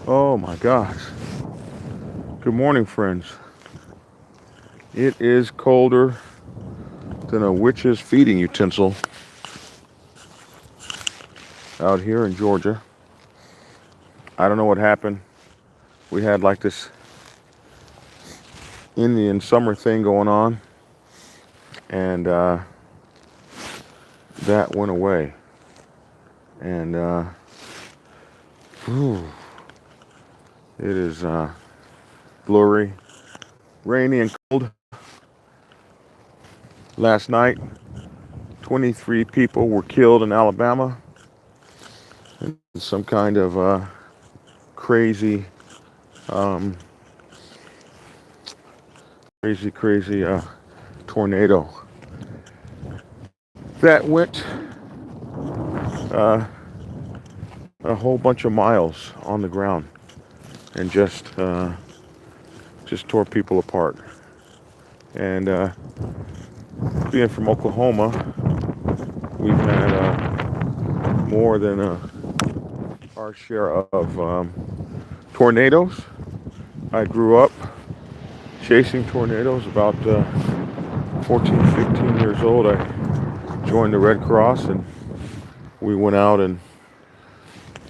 Oh my gosh. Good morning, friends. It is colder than a witch's feeding utensil out here in Georgia. I don't know what happened. We had like this Indian summer thing going on, and that went away. And whew, it is blurry, rainy, and cold. Last night, 23 people were killed in Alabama in some kind of crazy, um, crazy tornado that went uh, a whole bunch of miles on the ground and just tore people apart. And being from Oklahoma, we've had more than our share of tornadoes. I grew up chasing tornadoes about 14, 15 years old. I joined the Red Cross and we went out and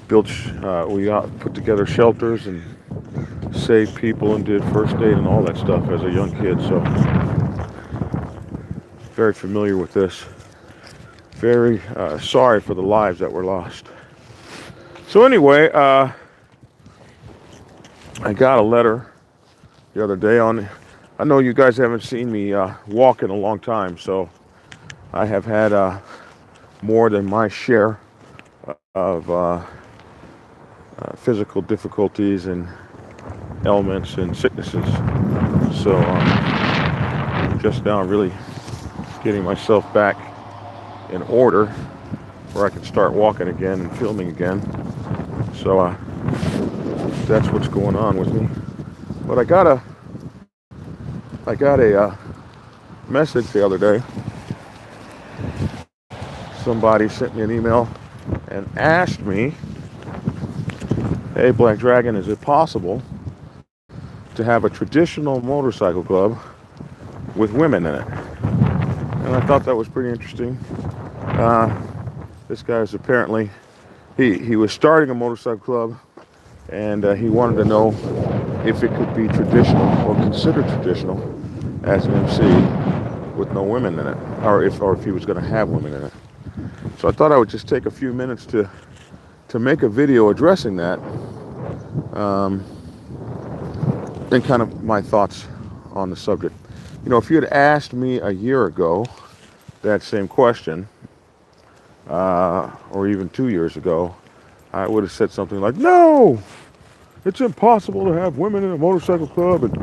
we put together shelters and saved people and did first aid and all that stuff as a young kid. So very familiar with this. Very sorry for the lives that were lost. So anyway, I got a letter the other day on. I know you guys haven't seen me walk in a long time, so I have had more than my share of physical difficulties and ailments and sicknesses. So just now really getting myself back in order where I can start walking again and filming again. So that's what's going on with me. But I got a message the other day. Somebody sent me an email and asked me, "Hey, Black Dragon, is it possible to have a traditional motorcycle club with women in it?" And I thought that was pretty interesting. Uh, this guy is apparently he was starting a motorcycle club, and he wanted to know if it could be traditional or considered traditional as an MC with no women in it, or if he was going to have women in it. So I thought I would just take a few minutes to make a video addressing that, um, and kind of my thoughts on the subject. You know, if you had asked me a year ago that same question, or even 2 years ago, I would have said something like, "No, it's impossible to have women in a motorcycle club, and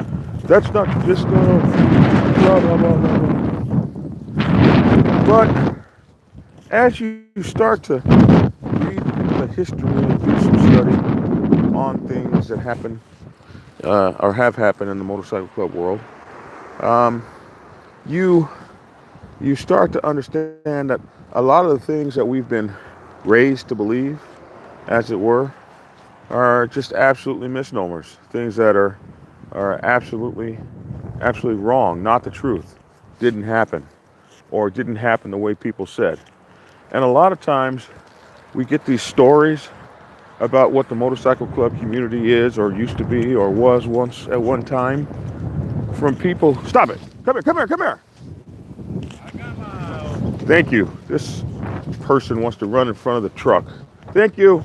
that's not traditional, blah, blah, blah, blah, blah." But as you start to read the history and do some study on things that happen or have happened in the motorcycle club world, um, you you start to understand that a lot of the things that we've been raised to believe, as it were, are just absolutely misnomers. Things that are absolutely wrong, not the truth, didn't happen, or didn't happen the way people said. And a lot of times we get these stories about what the motorcycle club community is or used to be or was once at one time from people. Stop it. Come here, come here, come here. Thank you. This person wants to run in front of the truck. Thank you.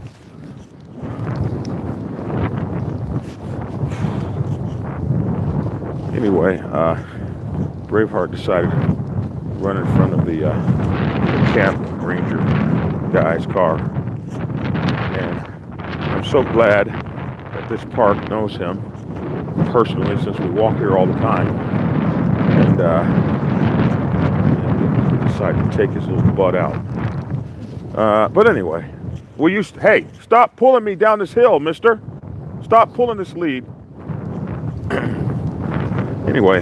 Anyway, Braveheart decided to run in front of the camp ranger guy's car. And I'm so glad that this park knows him personally, since we walk here all the time. And he decided to take his little butt out. But anyway, hey, stop pulling me down this hill, mister. Stop pulling this lead. Anyway,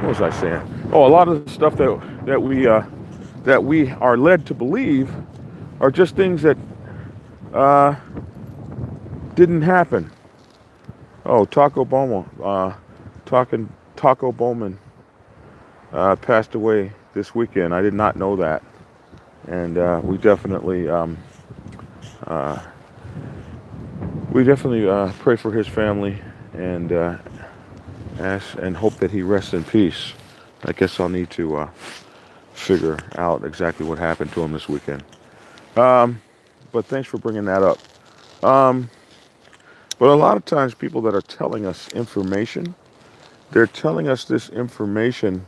what was I saying? Oh, a lot of the stuff that we are led to believe are just things that Uh, didn't happen. Oh, Taco Bowman passed away this weekend. I did not know that, and uh, we definitely pray for his family and ask and hope that he rests in peace. I guess I'll need to figure out exactly what happened to him this weekend. Um, but thanks for bringing that up. Um, but a lot of times, people that are telling us information, they're telling us this information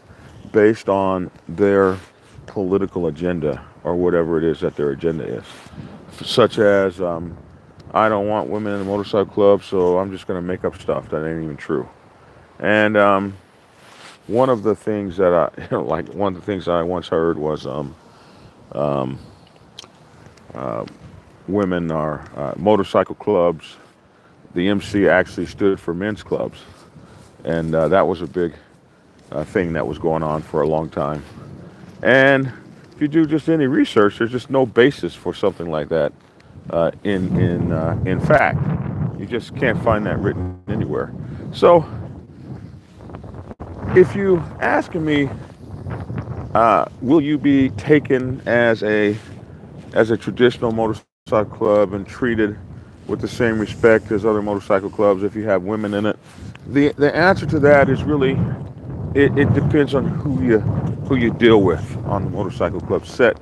based on their political agenda or whatever it is that their agenda is. Such as, I don't want women in the motorcycle club, so I'm just going to make up stuff that ain't even true. And one of the things that one of the things that I once heard was, um, uh, women are motorcycle clubs. The MC actually stood for men's clubs, and that was a big thing that was going on for a long time. And if you do just any research, there's just no basis for something like that in fact. You just can't find that written anywhere. So if you ask me, will you be taken as a traditional motorcycle club and treated with the same respect as other motorcycle clubs if you have women in it? The answer to that is really it depends on who you deal with on the motorcycle club set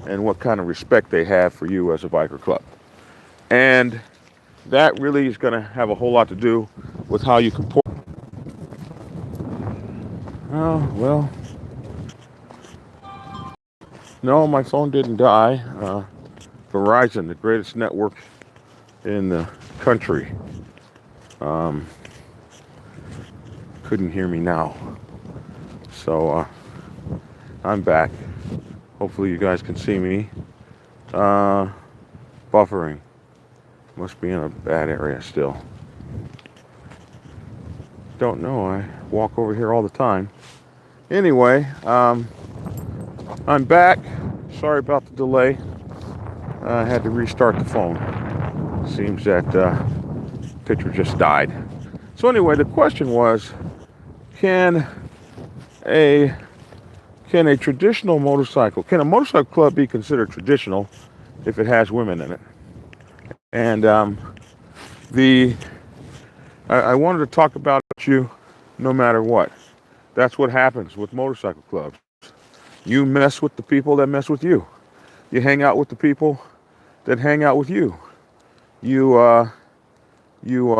and what kind of respect they have for you as a biker club. And that really is going to have a whole lot to do with how you comport. Oh, well, no, my phone didn't die. Verizon, the greatest network in the country, um, couldn't hear me now. So I'm back. Hopefully you guys can see me. Uh, buffering. Must be in a bad area still. Don't know. I walk over here all the time. Anyway, I'm back. Sorry about the delay. I had to restart the phone. Seems that picture just died. So anyway, the question was, can a can a motorcycle club be considered traditional if it has women in it? And the I wanted to talk about you no matter what. That's what happens with motorcycle clubs. You mess with the people that mess with you. You hang out with the people that hang out with you. You you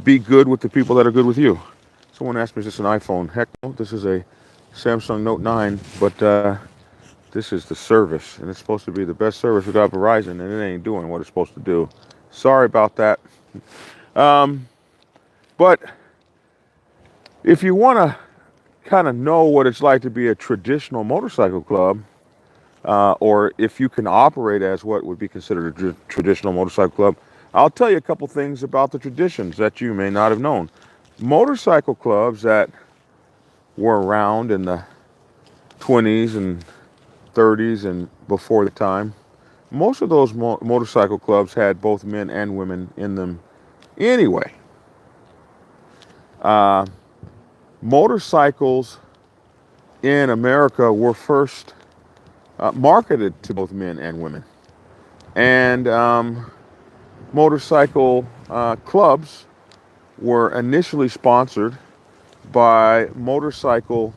be good with the people that are good with you. Someone asked me, is this an iPhone? Heck no, this is a Samsung Note 9, but this is the service, and it's supposed to be the best service without Verizon, and it ain't doing what it's supposed to do. Sorry about that. Um, but if you want to kind of know what it's like to be a traditional motorcycle club, or if you can operate as what would be considered a traditional motorcycle club, I'll tell you a couple things about the traditions that you may not have known. Motorcycle clubs that were around in the 20s and 30s and before the time, most of those motorcycle clubs had both men and women in them anyway. Uh, Motorcycles in America were first marketed to both men and women. And motorcycle clubs were initially sponsored by motorcycle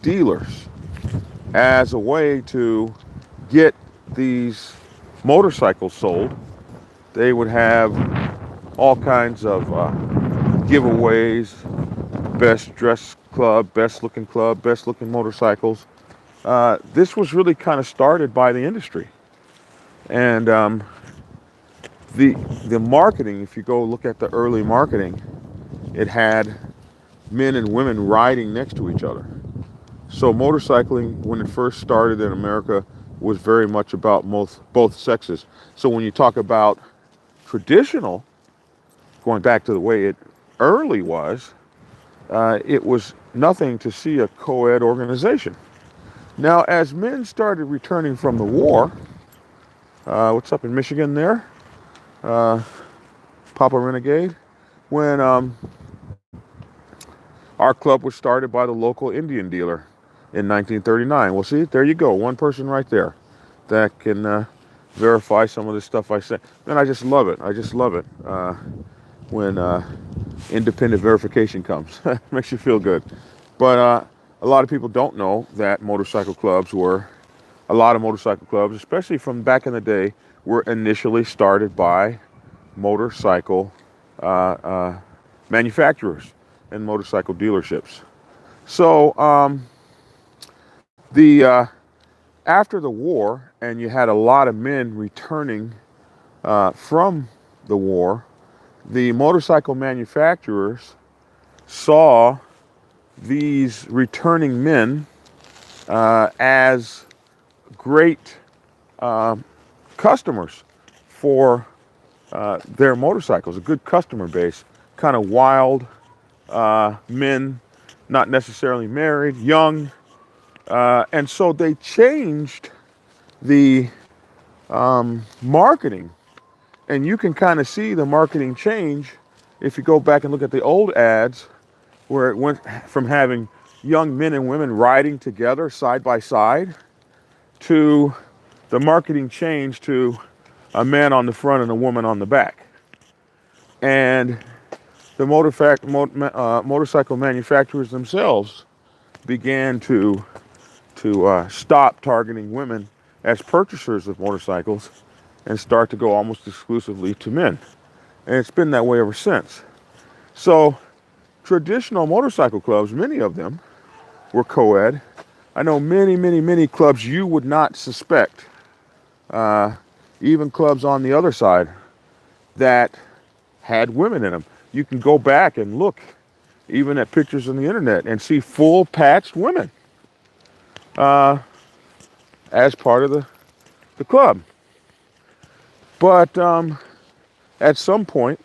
dealers as a way to get these motorcycles sold. They would have all kinds of giveaways, best dressed club, best looking motorcycles. This was really kind of started by the industry. And the marketing, if you go look at the early marketing, it had men and women riding next to each other. So motorcycling, when it first started in America, was very much about both sexes. So when you talk about traditional, going back to the way it early was, it was nothing to see a co-ed organization. Now, as men started returning from the war, What's up in Michigan there? Uh, Papa Renegade. When our club was started by the local Indian dealer in 1939. Well, see, there you go. One person right there that can verify some of the stuff I say. Man, I just love it. I just love it when independent verification comes. Makes you feel good. But a lot of people don't know that a lot of motorcycle clubs, especially from back in the day, were initially started by motorcycle uh, manufacturers and motorcycle dealerships. So the after the war, and you had a lot of men returning from the war, the motorcycle manufacturers saw these returning men as great customers for their motorcycles, a good customer base, kind of wild men, not necessarily married, young. And so they changed the marketing. And you can kind of see the marketing change if you go back and look at the old ads where it went from having young men and women riding together side by side to the marketing change to a man on the front and a woman on the back. And the motorcycle manufacturers themselves began to stop targeting women as purchasers of motorcycles and start to go almost exclusively to men. And it's been that way ever since. So traditional motorcycle clubs, many of them were co-ed. I know many, many, many clubs you would not suspect, even clubs on the other side, that had women in them. You can go back and look even at pictures on the internet and see full patched women as part of the club. But at some point,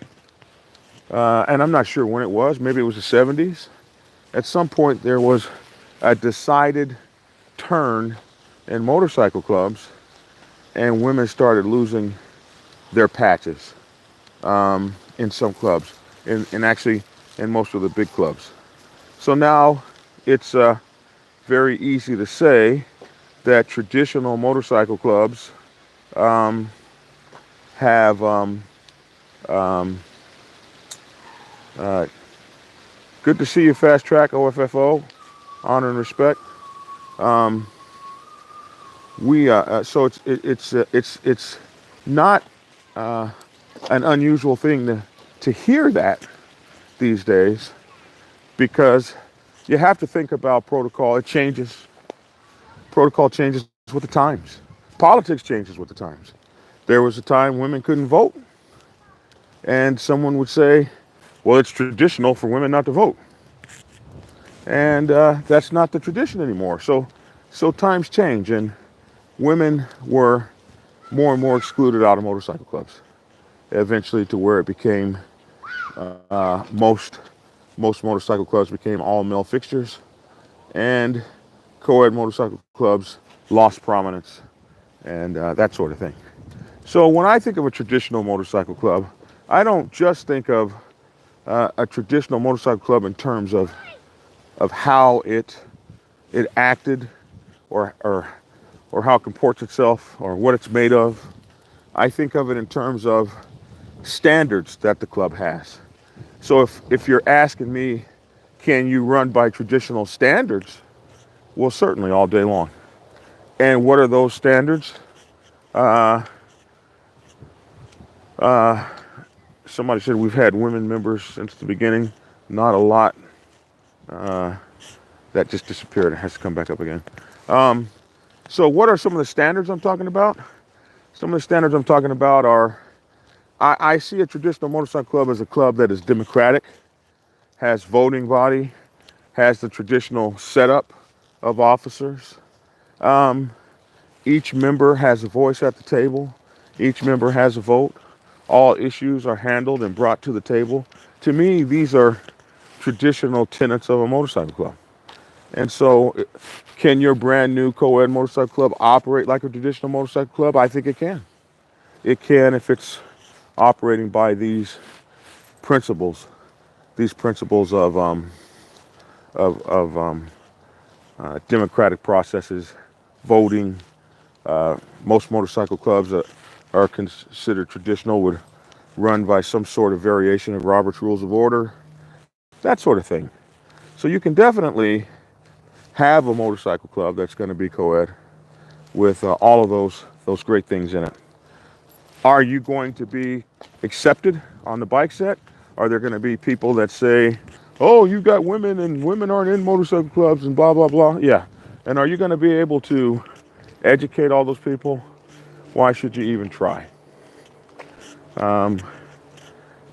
and I'm not sure when it was, maybe it was the 70s, at some point there was a decided turn in motorcycle clubs and women started losing their patches in some clubs, and actually in most of the big clubs. So now it's very easy to say that traditional motorcycle clubs have uh, good to see you, Fast Track OFFO, honor and respect. Um, so it's not an unusual thing to hear that these days, because you have to think about protocol. It changes. Protocol changes with the times. Politics changes with the times. There was a time women couldn't vote, and someone would say, well, it's traditional for women not to vote. And that's not the tradition anymore. So times change, and women were more and more excluded out of motorcycle clubs, eventually to where it became most motorcycle clubs became all male fixtures, and co-ed motorcycle clubs lost prominence, and that sort of thing. So when I think of a traditional motorcycle club, I don't just think of a traditional motorcycle club in terms of how it acted, or how it comports itself, or what it's made of. I think of it in terms of standards that the club has. So if you're asking me, can you run by traditional standards? Well, certainly, all day long. And what are those standards? Somebody said we've had women members since the beginning. Not a lot. That just disappeared. It has to come back up again. So what are some of the standards I'm talking about? Some of the standards I'm talking about are, I see a traditional motorcycle club as a club that is democratic, has voting body, has the traditional setup of officers. Each member has a voice at the table. Each member has a vote. All issues are handled and brought to the table. To me, these are traditional tenets of a motorcycle club. And so, can your brand new co-ed motorcycle club operate like a traditional motorcycle club? I think it can. it can if it's operating by principles, these principles of democratic processes, voting. Most motorcycle clubs that are considered traditional would run by some sort of variation of Robert's Rules of Order, that sort of thing. So you can definitely have a motorcycle club that's going to be co-ed with all of those great things in it. Are you going to be accepted on the bike set? Are there going to be people that say, oh, you got women and women aren't in motorcycle clubs and blah, blah, blah? Yeah. And are you going to be able to educate all those people? Why should you even try?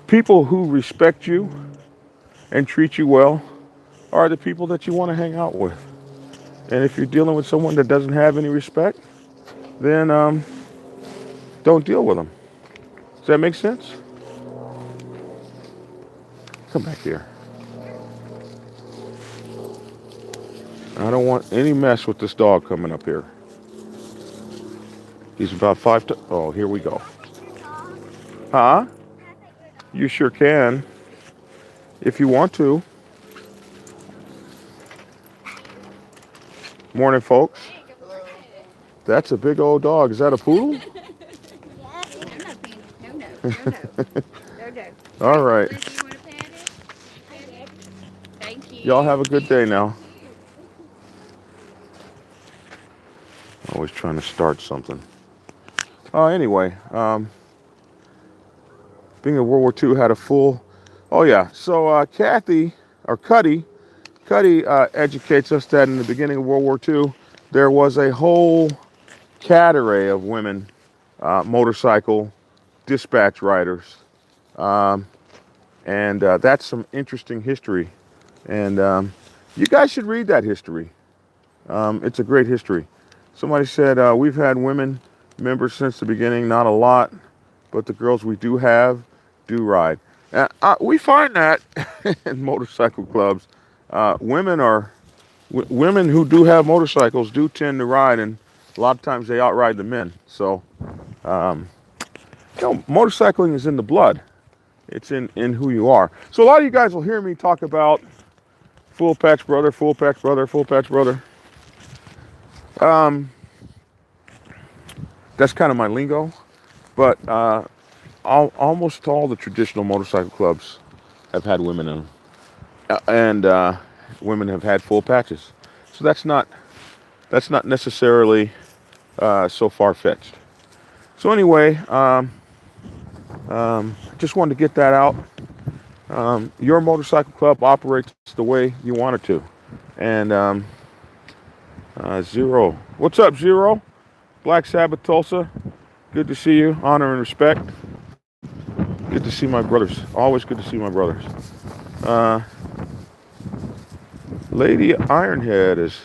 People who respect you and treat you well are the people that you want to hang out with. And if you're dealing with someone that doesn't have any respect, then don't deal with them. Does that make sense? Come back here. I don't want any mess with this dog coming up here. He's about oh, here we go. Huh? You sure can. If you want to. Morning, folks. That's a big old dog. Is that a poodle? All right. Y'all have a good day now. Always trying to start something. Anyway, being in World War II had a full. Oh yeah. So Cuddy educates us that in the beginning of World War II, there was a whole cadre of women motorcycle dispatch riders, and that's some interesting history. And you guys should read that history. It's a great history. Somebody said we've had women members since the beginning, not a lot, but the girls we do have do ride. We find that in motorcycle clubs, women who do have motorcycles do tend to ride, and a lot of times they outride the men. So, motorcycling is in the blood. It's in who you are. So a lot of you guys will hear me talk about full patch brother, full patch brother, full patch brother. That's kind of my lingo, but almost all the traditional motorcycle clubs have had women in them, and women have had full patches. So that's not necessarily so far-fetched. So anyway, just wanted to get that out. Your motorcycle club operates the way you want it to, and Zero. What's up, Zero? Black Sabbath Tulsa. Good to see you. Honor and respect. Good to see my brothers. Always good to see my brothers. Lady Ironhead is,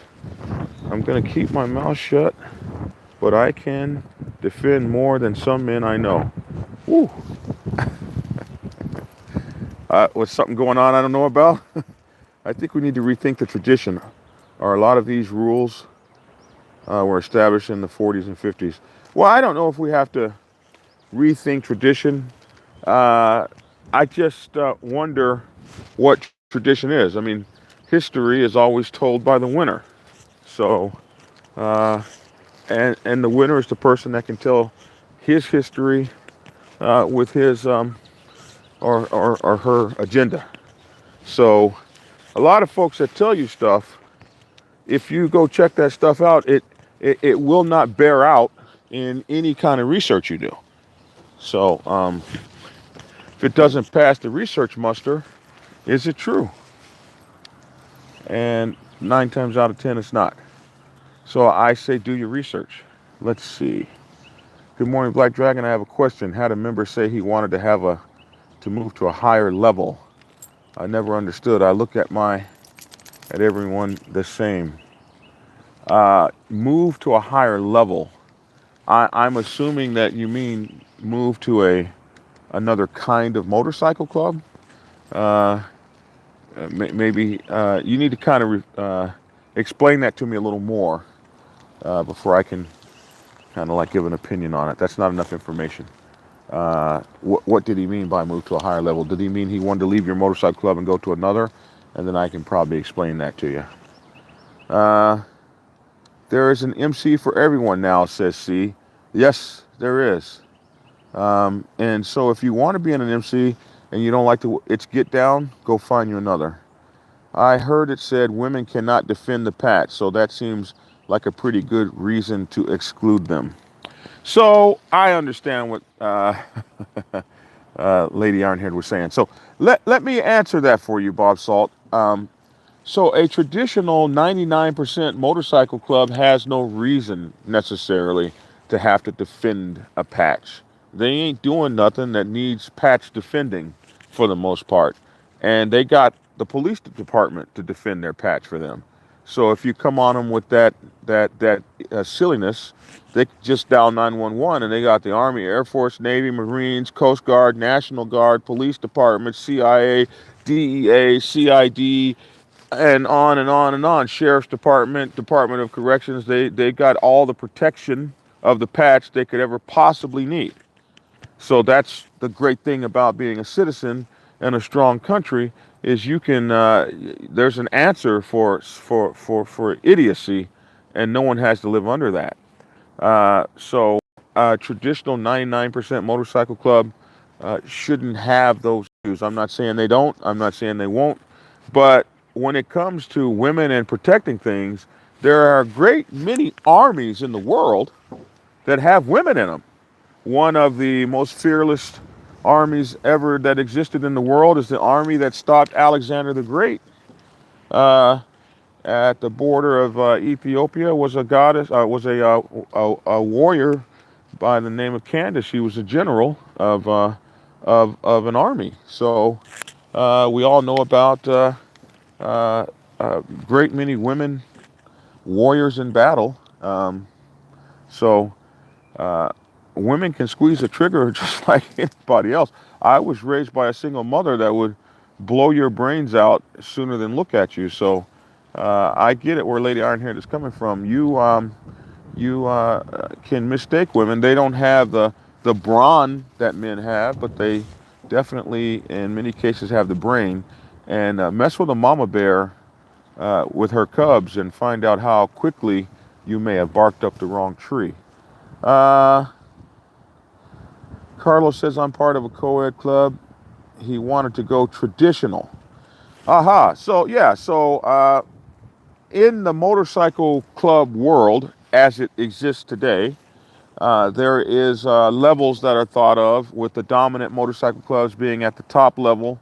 I'm going to keep my mouth shut, but I can defend more than some men I know. Woo. What's something going on I don't know about? I think we need to rethink the tradition. Are a lot of these rules were established in the 40s and 50s? Well, I don't know if we have to rethink tradition. I just wonder what tradition is. I mean, history is always told by the winner. So, and the winner is the person that can tell his history with his or her agenda. So, a lot of folks that tell you stuff, if you go check that stuff out, it will not bear out in any kind of research you do. So, if it doesn't pass the research muster, is it true? And 9 times out of 10, it's not. So I say do your research. Let's see. Good morning, Black Dragon. I have a question. Had a member say he wanted to move to a higher level. I never understood. I look at everyone the same. Move to a higher level. I'm assuming that you mean move to another kind of motorcycle club. Maybe you need to kind of explain that to me a little more before I can kind of like give an opinion on it. That's not enough information. What did he mean by move to a higher level? Did he mean he wanted to leave your motorcycle club and go to another? And then I can probably explain that to you. Uh, there is an MC for everyone now, says C. Yes, there is. And so if you want to be in an MC and you don't like to, it's get down, go find you another. I heard it said women cannot defend the patch, so that seems like a pretty good reason to exclude them. So I understand what Lady Ironhead was saying. So let me answer that for you, Bob Salt. So a traditional 99% motorcycle club has no reason necessarily to have to defend a patch. They ain't doing nothing that needs patch defending for the most part. And they got the police department to defend their patch for them. So if you come on them with that silliness, they just dial 911 and they got the Army, Air Force, Navy, Marines, Coast Guard, National Guard, Police Department, CIA, DEA, CID, and on and on and on. Sheriff's Department, Department of Corrections, they got all the protection of the patch they could ever possibly need. So that's the great thing about being a citizen in a strong country is you can there's an answer for idiocy, and no one has to live under that. So traditional 99% motorcycle club shouldn't have those issues. I'm not saying they don't. I'm not saying they won't. But when it comes to women and protecting things, there are a great many armies in the world that have women in them. One of the most fearless armies ever that existed in the world is the army that stopped Alexander the Great uh, at the border of Ethiopia. Was a goddess, a warrior by the name of Candace. She was a general of an army. So we all know about uh, great many women warriors in battle. So uh, women can squeeze a trigger just like anybody else. I was raised by a single mother that would blow your brains out sooner than look at you. So I get it where Lady Ironhead is coming from. You can mistake women. They don't have the brawn that men have, but they definitely, in many cases, have the brain. And mess with a mama bear with her cubs and find out how quickly you may have barked up the wrong tree. Uh, Carlos says, I'm part of a co-ed club. He wanted to go traditional. Aha. So, yeah. So, in the motorcycle club world, as it exists today, there is levels that are thought of, with the dominant motorcycle clubs being at the top level,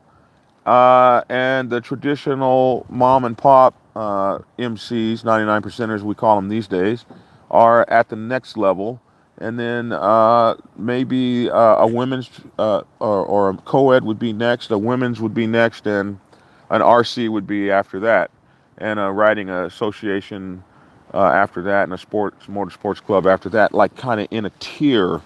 and the traditional mom and pop MCs, 99 percenters we call them these days, are at the next level. And then maybe a women's or a co-ed would be next, a women's would be next, and an RC would be after that, and a riding association after that, and a motorsports club after that, like kind of in a tier.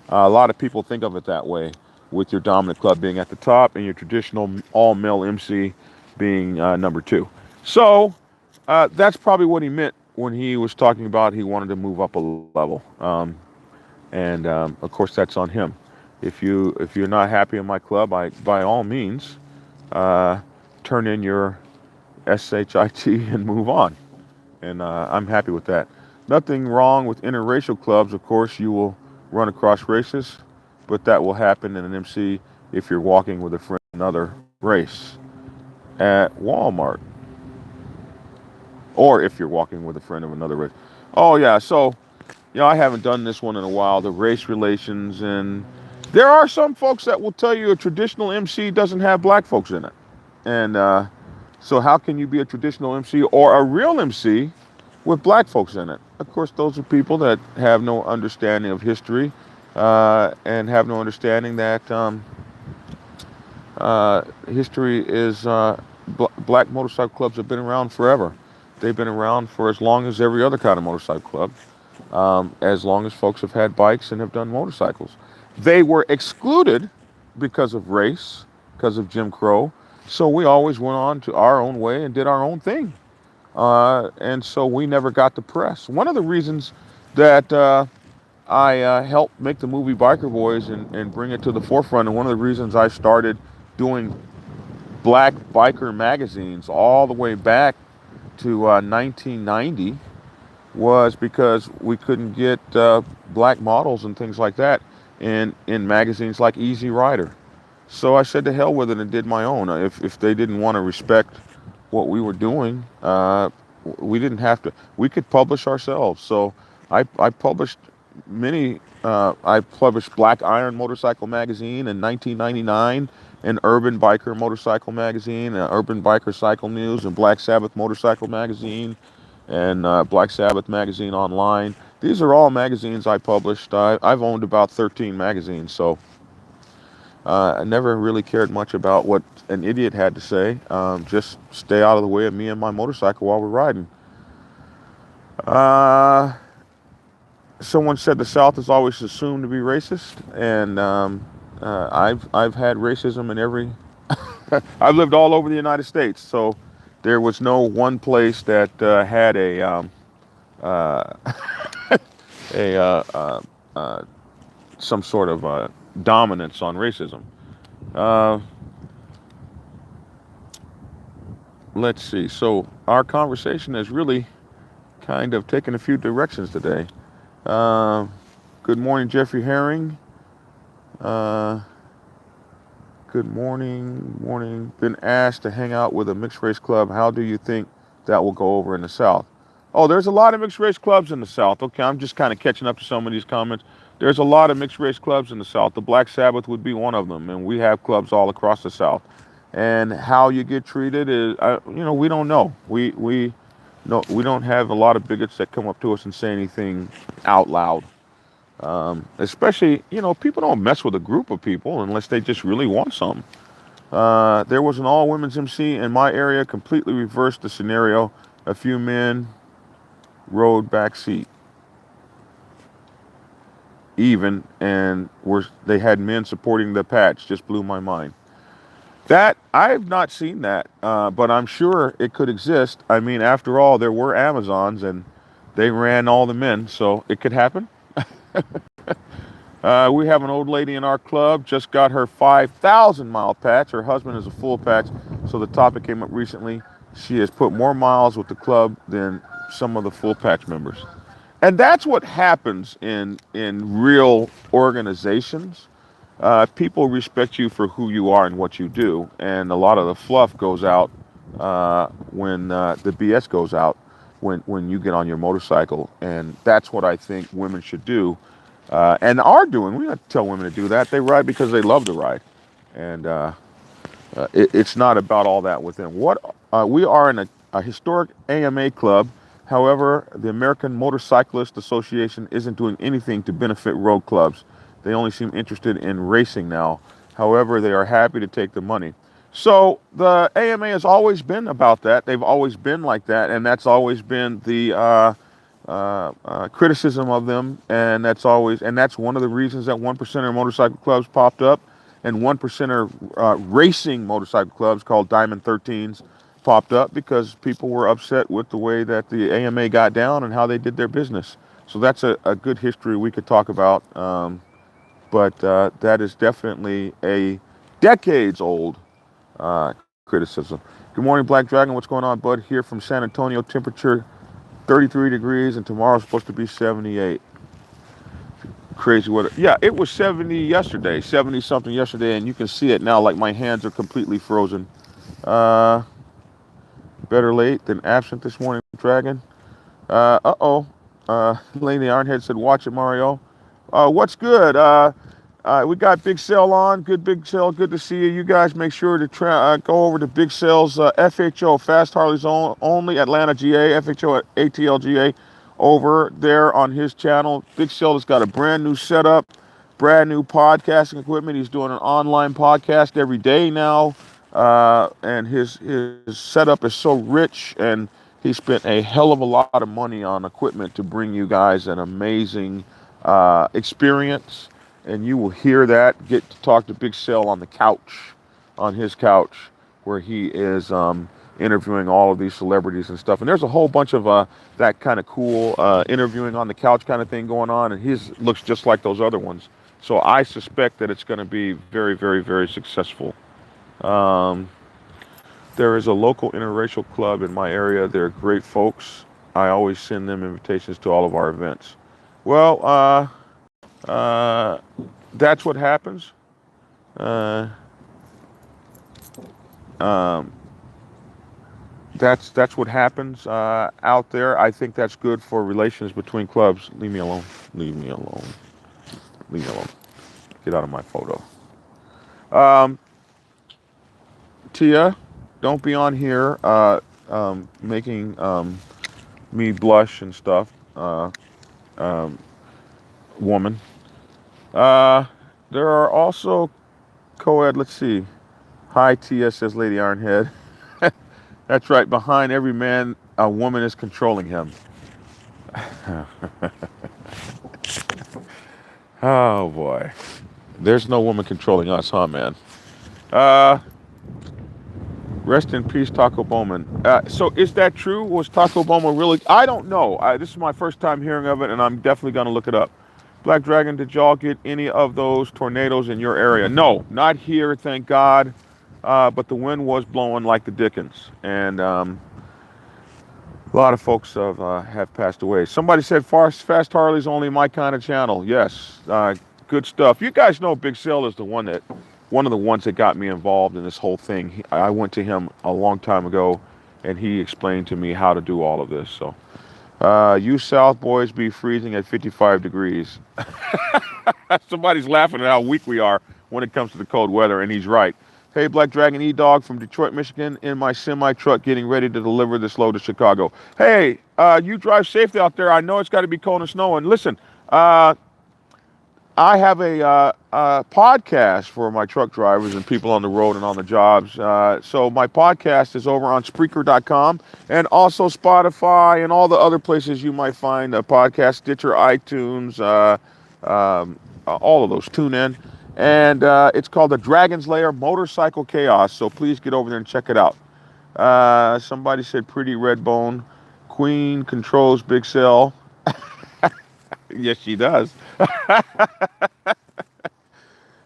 A lot of people think of it that way, with your dominant club being at the top and your traditional all male MC being number two. So that's probably what he meant when he was talking about he wanted to move up a level. And of course, that's on him. If you're not happy in my club, by all means uh, turn in your SHIT and move on. And I'm happy with that. Nothing wrong with interracial clubs. Of course, you will run across racists, but that will happen in an MC if you're walking with a friend of another race at Walmart, or if you're walking with a friend of another race. Oh yeah, so I haven't done this one in a while. The race relations, and there are some folks that will tell you a traditional MC doesn't have black folks in it, and so how can you be a traditional MC or a real MC with black folks in it? Of course, those are people that have no understanding of history and have no understanding that history is black motorcycle clubs have been around forever. They've been around for as long as every other kind of motorcycle club, as long as folks have had bikes and have done motorcycles. They were excluded because of race, because of Jim Crow. So we always went on to our own way and did our own thing. And so we never got the press. One of the reasons that I helped make the movie Biker Boys and bring it to the forefront. And one of the reasons I started doing black biker magazines all the way back to 1990 was because we couldn't get black models and things like that in magazines like Easy Rider. So I said to hell with it and did my own. If they didn't want to respect what we were doing, we didn't have to. We could publish ourselves. So I published many. I published Black Iron Motorcycle Magazine in 1999, and Urban Biker Motorcycle Magazine, Urban Biker Cycle News, and Black Sabbath Motorcycle Magazine, and Black Sabbath Magazine Online. These are all magazines I published. I've owned about 13 magazines, so I never really cared much about what an idiot had to say. Just stay out of the way of me and my motorcycle while we're riding. Uh, Someone said the South is always assumed to be racist, and I've had racism in every. I've lived all over the United States, so there was no one place that had uh, a some sort of dominance on racism. Uh, let's see. So our conversation has really kind of taken a few directions today. Uh, Good morning, Jeffrey Herring. Uh, Good morning, morning. Been asked to hang out with a mixed race club. How do you think that will go over in the South? Oh, there's a lot of mixed race clubs in the South. Okay, I'm just kind of catching up to some of these comments. There's a lot of mixed race clubs in the South. The Black Sabbath would be one of them, and we have clubs all across the South. And how you get treated is, we don't know. We no, we don't have a lot of bigots that come up to us and say anything out loud. Especially, people don't mess with a group of people unless they just really want something. There was an all women's MC in my area, completely reversed the scenario. A few men rode back seat, even, and they had men supporting the patch. Just blew my mind. That I've not seen that, but I'm sure it could exist. I mean, after all, there were Amazons and they ran all the men, so it could happen. We have an old lady in our club, just got her 5,000-mile patch. Her husband is a full patch, so the topic came up recently. She has put more miles with the club than some of the full patch members. And that's what happens in real organizations. People respect you for who you are and what you do, and a lot of the fluff goes out when the BS goes out when you get on your motorcycle, and that's what I think women should do and are doing. We don't tell women to do that. They ride because they love to ride, and it's not about all that within. What we are in a historic AMA club. However, the American Motorcyclist Association isn't doing anything to benefit road clubs. They only seem interested in racing now. However, they are happy to take the money. So the AMA has always been about that. They've always been like that, and that's always been the criticism of them. And that's one of the reasons that 1%er motorcycle clubs popped up, and 1%er racing motorcycle clubs called Diamond 13s popped up because people were upset with the way that the AMA got down and how they did their business. So that's a good history we could talk about. But that is definitely a decades old criticism. Good morning, Black Dragon. What's going on, bud? Here from San Antonio, temperature 33 degrees, and tomorrow's supposed to be 78. Crazy weather. Yeah, it was 70 yesterday, 70 something yesterday, and you can see it now. Like my hands are completely frozen. Uh, Better late than absent this morning, Dragon. Uh-oh. Laney Ironhead said, watch it, Mario. What's good? We got Big Sale on. Good Big Sale. Good to see you. You guys make sure to go over to Big Sale's FHO, Fast Harley's only, Atlanta, GA, FHO at ATLGA, over there on his channel. Big Sale has got a brand new setup, brand new podcasting equipment. He's doing an online podcast every day now. And his setup is so rich, and he spent a hell of a lot of money on equipment to bring you guys an amazing experience. And you will hear that. Get to talk to Big Sale on the couch, on his couch, where he is interviewing all of these celebrities and stuff. And there's a whole bunch of that kind of cool interviewing on the couch kind of thing going on, and his looks just like those other ones. So I suspect that it's going to be very, very, very successful. Um, there is a local interracial club in my area. They're great folks. I always send them invitations to all of our events. Well, uh, that's what happens. Uh, um, that's what happens out there. I think that's good for relations between clubs. Leave me alone. Leave me alone. Leave me alone. Get out of my photo. Um, Tia, don't be on here making me blush and stuff. Um, Woman. Uh, there are also co-ed. Let's see. Hi, Tia, says Lady Ironhead. That's right. Behind every man, a woman is controlling him. Oh boy. There's no woman controlling us, huh, man? Uh, Rest in peace, Taco Bowman. So is that true? Was Taco Bowman really? I don't know. This is my first time hearing of it, and I'm definitely going to look it up. Black Dragon, did y'all get any of those tornadoes in your area? No, not here, thank God. But the wind was blowing like the Dickens, and a lot of folks have passed away. Somebody said Fast Harley's only my kind of channel. Yes, good stuff. You guys know Big Sale is one of the ones that got me involved in this whole thing. I went to him a long time ago, and he explained to me how to do all of this. So, you South boys be freezing at 55 degrees. Somebody's laughing at how weak we are when it comes to the cold weather, and he's right. Hey, Black Dragon E-Dog from Detroit, Michigan, in my semi-truck getting ready to deliver this load to Chicago. Hey, you drive safely out there. I know it's got to be cold and snowing. Listen, I have a podcast for my truck drivers and people on the road and on the jobs. So my podcast is over on Spreaker.com and also Spotify and all the other places you might find a podcast, Stitcher, iTunes, all of those. Tune in. And it's called The Dragon's Lair Motorcycle Chaos. So please get over there and check it out. Somebody said Pretty Redbone. Queen controls Big Cell. Yes, she does.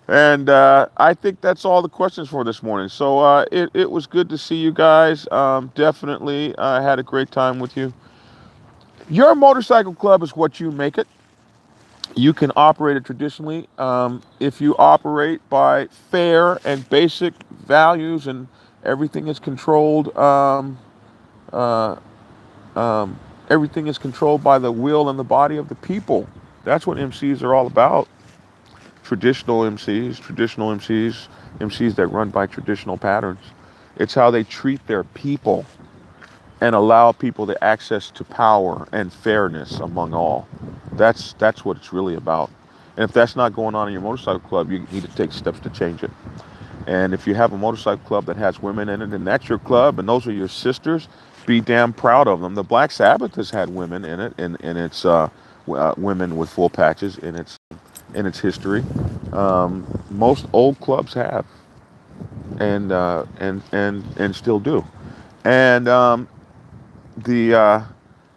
And I think that's all the questions for this morning. So it was good to see you guys. Definitely had a great time with you. Your motorcycle club is what you make it. You can operate it traditionally. If you operate by fair and basic values and everything is controlled, uh, everything is controlled by the will and the body of the people. That's what MCs are all about. Traditional MCs, MCs that run by traditional patterns. It's how they treat their people and allow people the access to power and fairness among all. That's what it's really about. And if that's not going on in your motorcycle club, you need to take steps to change it. And if you have a motorcycle club that has women in it, and that's your club, and those are your sisters, be damn proud of them. The Black Sabbath has had women in it, and it's women with full patches in its history. Most old clubs have, and still do. And the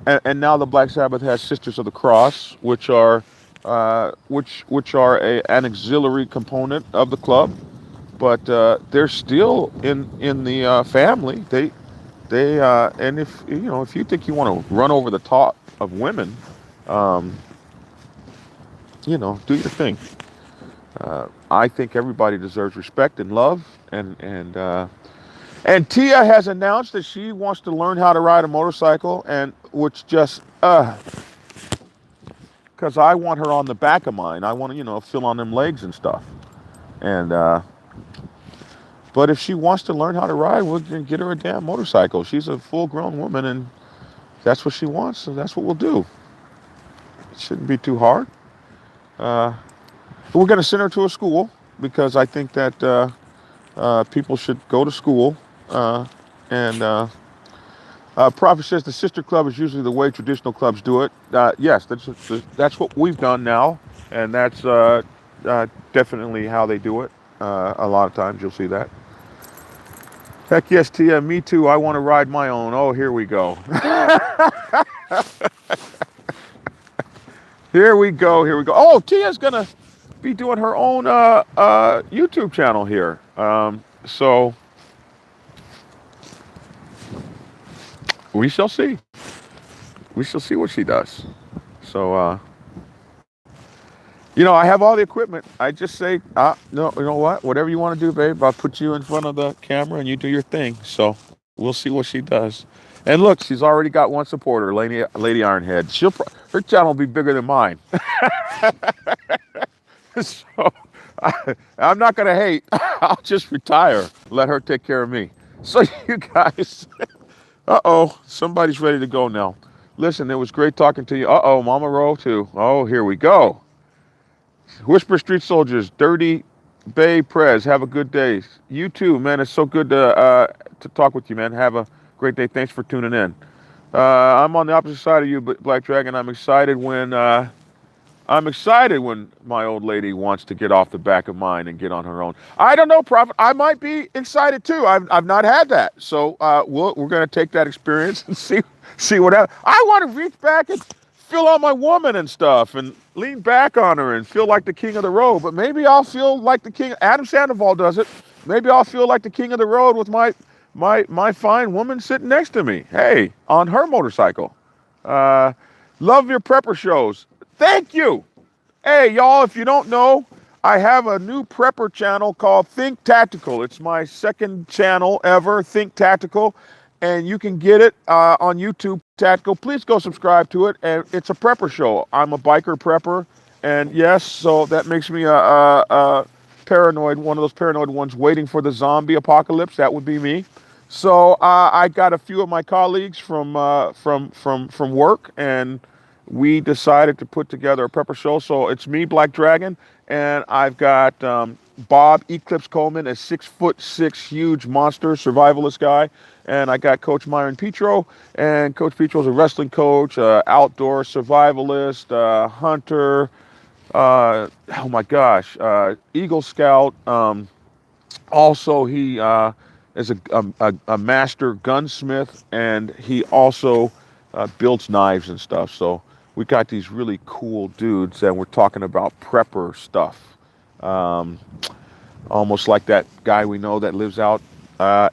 and now the Black Sabbath has Sisters of the Cross, which are an auxiliary component of the club, but they're still in the family. They and if you think you want to run over the top of women, um, do your thing. I think everybody deserves respect and love, and Tia has announced that she wants to learn how to ride a motorcycle, and which just because I want her on the back of mine. I want to feel on them legs and stuff, and but if she wants to learn how to ride, we'll get her a damn motorcycle. She's a full-grown woman, and that's what she wants, so that's what we'll do. It shouldn't be too hard. We're going to send her to a school because I think that people should go to school. And Prophet says the sister club is usually the way traditional clubs do it. Yes, that's what we've done now, and that's definitely how they do it. A lot of times you'll see that. Heck yes, Tia. Me too. I want to ride my own. Oh, here we go. Here we go. Here we go. Oh, Tia's gonna be doing her own YouTube channel here. So we shall see. We shall see what she does. So I have all the equipment. I just say, no, you know what? Whatever you want to do, babe. I'll put you in front of the camera and you do your thing. So we'll see what she does. And look, she's already got one supporter, Lady Ironhead. Her channel will be bigger than mine. So I'm not gonna hate. I'll just retire. Let her take care of me. So you guys, somebody's ready to go now. Listen, it was great talking to you. Mama Roll too. Oh, here we go. Whisper Street Soldiers, Dirty Bay Prez. Have a good day. You too, man. It's so good to talk with you, man. Have a great day. Thanks for tuning in. I'm on the opposite side of you, Black Dragon. I'm excited when my old lady wants to get off the back of mine and get on her own. I don't know, Prophet. I might be excited too. I've not had that, so we're going to take that experience and see what happens. I want to reach back and feel on my woman and stuff, and lean back on her and feel like the king of the road. But maybe I'll feel like the king. Adam Sandoval does it. Maybe I'll feel like the king of the road with my fine woman sitting next to me. Hey, on her motorcycle. Love your prepper shows. Thank you. Hey, y'all, if you don't know, I have a new prepper channel called Think Tactical. It's my second channel ever, Think Tactical, and you can get it on YouTube, Tactical. Please go subscribe to it, and it's a prepper show. I'm a biker prepper, and yes, so that makes me a paranoid, one of those paranoid ones waiting for the zombie apocalypse. That would be me. So I got a few of my colleagues from work, and we decided to put together a prepper show. So it's me, Black Dragon, and I've got Bob Eclipse Coleman, a 6'6" huge monster survivalist guy, and I got Coach Myron Petro, and Coach Petro is a wrestling coach, outdoor survivalist, hunter. Oh my gosh, Eagle Scout. Also, he is a master gunsmith, and he also builds knives and stuff. So we got these really cool dudes, and we're talking about prepper stuff. Um, Almost like that guy we know that lives out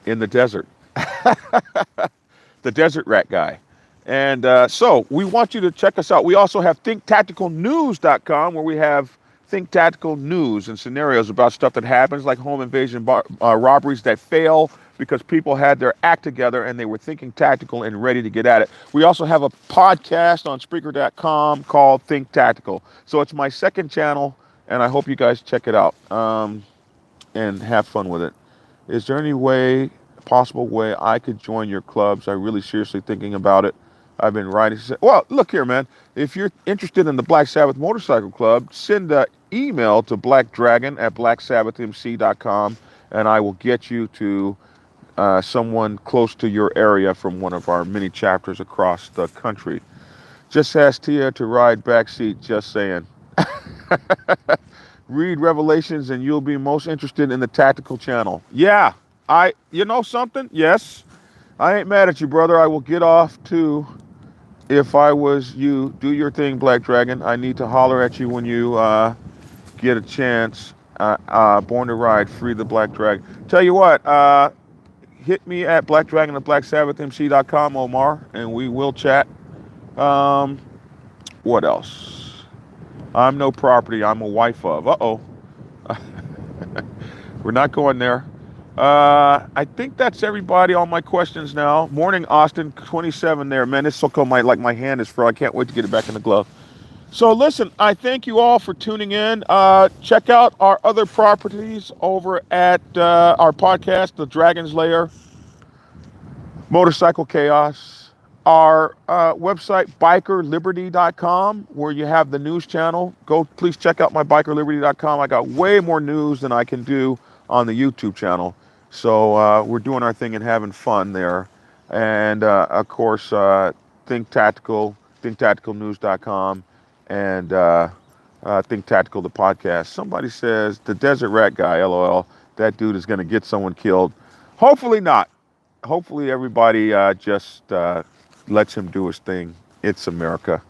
in the desert, the desert rat guy. And so we want you to check us out. We also have thinktacticalnews.com, where we have think tactical news and scenarios about stuff that happens, like home invasion robberies that fail because people had their act together and they were thinking tactical and ready to get at it. We also have a podcast on Spreaker.com called Think Tactical. So it's my second channel, and I hope you guys check it out and have fun with it. Is there any possible way I could join your clubs? I'm really seriously thinking about it. I've been writing. Well, look here, man. If you're interested in the Black Sabbath Motorcycle Club, send an email to blackdragon@blacksabbathmc.com, and I will get you to someone close to your area from one of our many chapters across the country. Just ask Tia to ride backseat, just saying. Read Revelations and you'll be most interested in the tactical channel. Yeah, you know something? Yes, I ain't mad at you, brother. I will get off too. If I was you, do your thing, Black Dragon. I need to holler at you when you get a chance. Born to Ride, free the Black Dragon. Tell you what, hit me at blackdragon at blacksabbathmc.com, Omar, and we will chat. What else? I'm no property. I'm a wife of. Uh-oh. We're not going there. I think that's everybody. All my questions now. Morning, Austin, 27 there. Man, it's so cold. My hand is frozen. I can't wait to get it back in the glove. So listen, I thank you all for tuning in. Check out our other properties over at our podcast, The Dragon's Lair, Motorcycle Chaos, our website, bikerliberty.com, where you have the news channel. Please check out my bikerliberty.com. I got way more news than I can do on the YouTube channel. So we're doing our thing and having fun there. And of course, Think Tactical, thinktacticalnews.com, and Think Tactical, the podcast. Somebody says, the Desert Rat guy, LOL, that dude is going to get someone killed. Hopefully not. Hopefully everybody just lets him do his thing. It's America.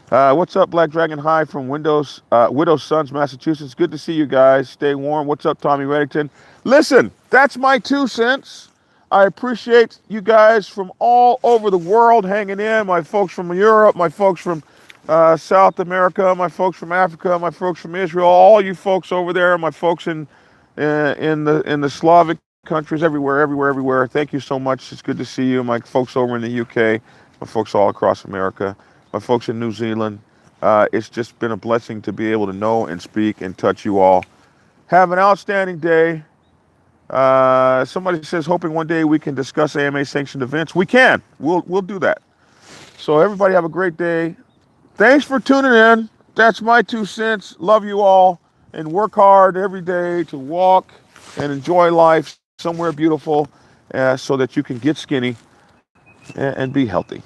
What's up, Black Dragon High from Widow Sons, Massachusetts? Good to see you guys. Stay warm. What's up, Tommy Reddington? Listen, that's my 2 cents. I appreciate you guys from all over the world hanging in. My folks from Europe, my folks from South America, my folks from Africa, my folks from Israel, all you folks over there, my folks in the Slavic countries, everywhere. Thank you so much. It's good to see you. My folks over in the UK, my folks all across America, my folks in New Zealand. It's just been a blessing to be able to know and speak and touch you all. Have an outstanding day. Somebody says, hoping one day we can discuss AMA sanctioned events. We can. We'll do that. So everybody have a great day. Thanks for tuning in. That's my 2 cents. Love you all, and work hard every day to walk and enjoy life somewhere beautiful, so that you can get skinny and be healthy.